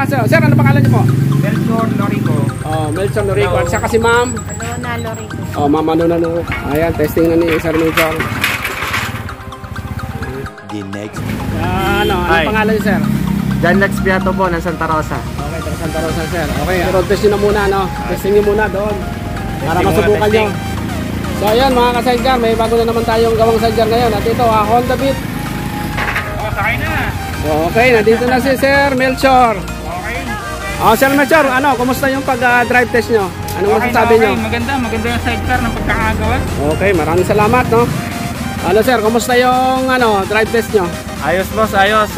sir. Sir, ano pangalan niyo po? Melchor Lorico. Oh, Melchor Lorico. At saka si ma'am? Alona Lorico. Oh, ma'am Alona Lorico. Ayan, testing na ni Sir Melchor. The next. Ano pangalan niyo, sir? John Lex Piato po ng Santa Rosa. Okay, taga Santa Rosa, sir. Okay, road test nyo na muna, no? Testing nyo muna doon. Para masubukan nyo. So, ayan, mga ka-sidecar, may bago na naman tayong gawang sidecar ngayon. At ito, Honda Beat. Sakay na. Okay, nandito na si Sir Melchor. Okay. Sir Melchor, kumusta yung pag-drive test nyo? Anong masasabi nyo? Maganda yung sidecar ng pagkakagawa. Okay, maraming salamat, no? Sir, kumusta yung drive test nyo? Ayos boss, ayos.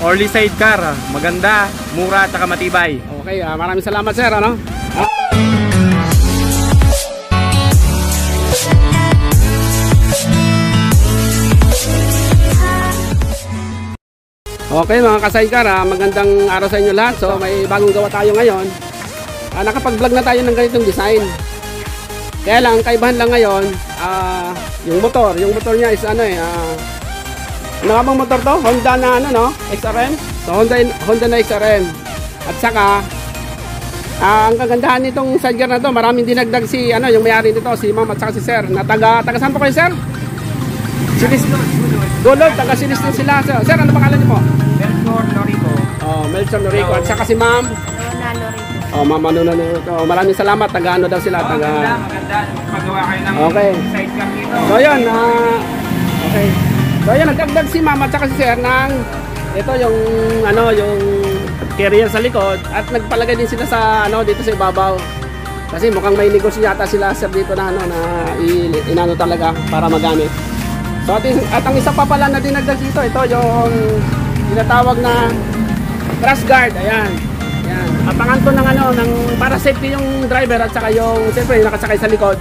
Orly sidecar, maganda, mura at matibay. Okay, maraming salamat, sir, Okay mga ka-sidecar, magandang araw sa inyo lahat. So may bagong gawa tayo ngayon. Nakapag-vlog na tayo ng ganitong design. Kaya lang, kaibahan lang ngayon, yung motor niya is ano nga bang motor to? Honda na XRM. So Honda na XRM. At saka ang kagandahan nitong sidecar na to, maraming dinagdag si yung may-ari nito, si ma'am at saka si sir. Na taga saan po kayo, sir? Silis Golod, taga Silis din sila. Sir, ano pangalan niyo po? Melchor Lorico. Melchor Lorico. At saka si ma'am? Alona Lorico. Ma'am Alona Lorico. Maraming salamat. Taga daw sila? Maganda. Magawa kayo ng sidecar dito. So yun, okay. So yun, nagdagdag si ma'am at saka si sir ng ito yung yung carrier sa likod at nagpalagay din sila sa dito sa ibabaw. Kasi mukhang may negosyo yata sila sir dito na inano talaga para magamit. So at ang isa pa pala na dinagdag dito, ito yung tinatawag na crash guard. Ayan. Ayan. Apangan to ng para safety yung driver at saka yung siyempre yung nakasakay sa likod.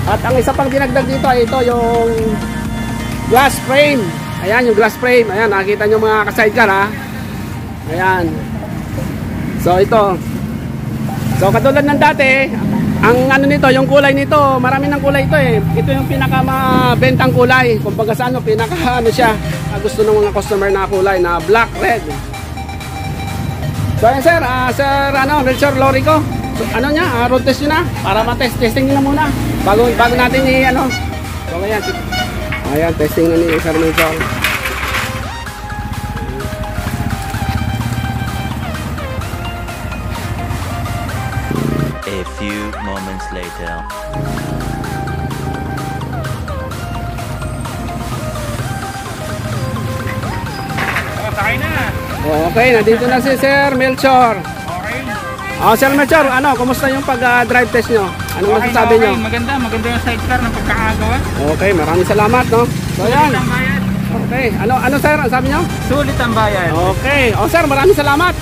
At ang isa pang dinagdag dito ay ito yung glass frame. Ayan yung glass frame. Ayan, nakikita nyo mga ka-sidecar Ayan. So ito. So katulad ng dati, ang nito, yung kulay nito, marami ng kulay ito Ito yung pinakamabentang kulay. Kumbaga sa siya. Gusto ng mga customer na kulay na black, red. So ayan sir, Sir Melchor Lorico. So, road test nyo na para testing nyo na muna. Bago natin So ayan. Ayan, testing na ni Sir Melchor. A few moments later. Sakay na. Okay, nandito na si Sir Melchor. Okay. Sir Melchor, kumusta yung pag-drive test nyo? Anong masasabi nyo? Maganda yung sidecar ng pagkakagawa. Okay, maraming salamat, no? So yan. Sulit ang bayan. Okay, ano sir, ang sabi nyo? Sulit ang bayan. Okay, sir, maraming salamat.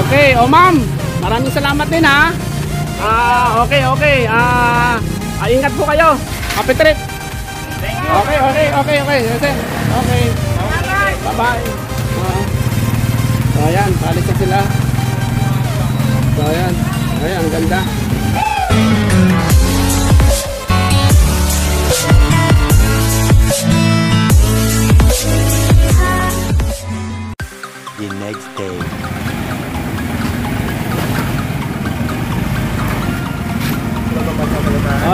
Okay, ma'am, maraming salamat din okay. Ingat po kayo. Happy trip. Okay. Okay. Bye-bye. So ayan, palis na sila. So ayan, ang ganda. The next day.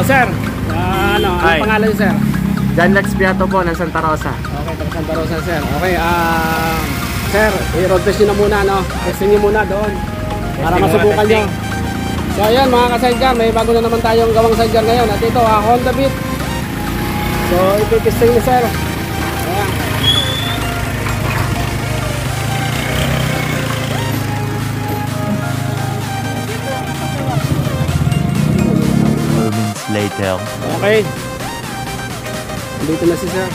Sir, ano pangalan niyo, sir? John Lex Piato po ng Santa Rosa. Okay, taga Santa Rosa, sir. Okay, sir, i-road test nyo na muna, testing nyo muna doon para masubukan nyo. So ayan mga ka-sidecar, may bago na naman tayong gawang sidecar ngayon. At ito, Honda Beat. So ipitesting nyo, sir. Ayan. Moments later. Okay. Dito na si sir.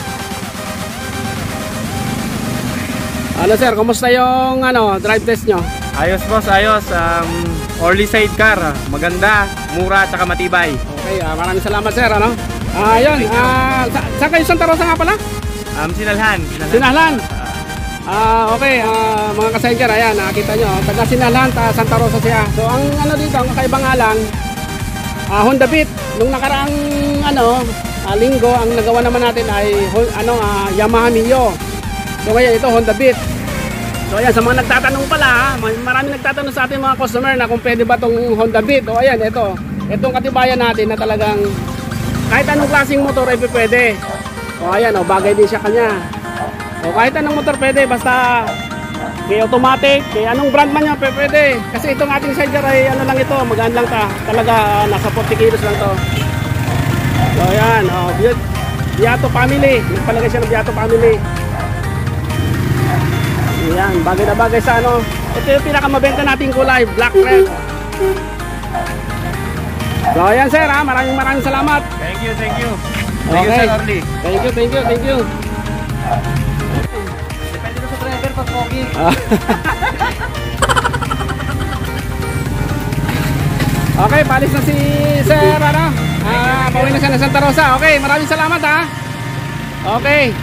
Sir, kumusta yung drive test nyo? Ayos boss, ayos. Orly sidecar, maganda, mura at matibay. Okay, maraming salamat sir, Ayun, saan kayo Santa Rosa nga pala? Sinalhan. Sinalhan. Okay, mga ka-sidecar, ayan, nakita nyo, taga Sinalhan, Santa Rosa siya. So ang dito, ang kakaibang nga lang, Honda Beat. Nung nakaraang linggo, ang nagawa naman natin ay Yamaha Mio. So ngayon ito Honda Beat. So ayan, sa mga nagtatanong pala ha, marami nagtatanong sa ating mga customer na kung pwede ba tong Honda Beat. O ayan, itong katibayan natin na talagang kahit anong klaseng motor ay pwede. O ayan, bagay din siya kanya. O kahit anong motor pwede, basta kay automatic, kay anong brand man niya pwede. Kasi itong ating sidecar ay ano lang ito, magaan lang ta. Talaga nasa 40 kilos lang to. So ayan, Beato family, nagpalagay siya ng Beato family. Ayan, bagay na bagay sa ano. Ito yung pinakamabenta nating kulay, black red. So ayan sir ha, maraming salamat. Thank you. Thank you, Okay. Sir Orly. Thank you. Depende na sa driver pag pogi. Okay, palis na si Sir, pauwi na siya ng Santa Rosa. Okay, maraming salamat ha. Okay.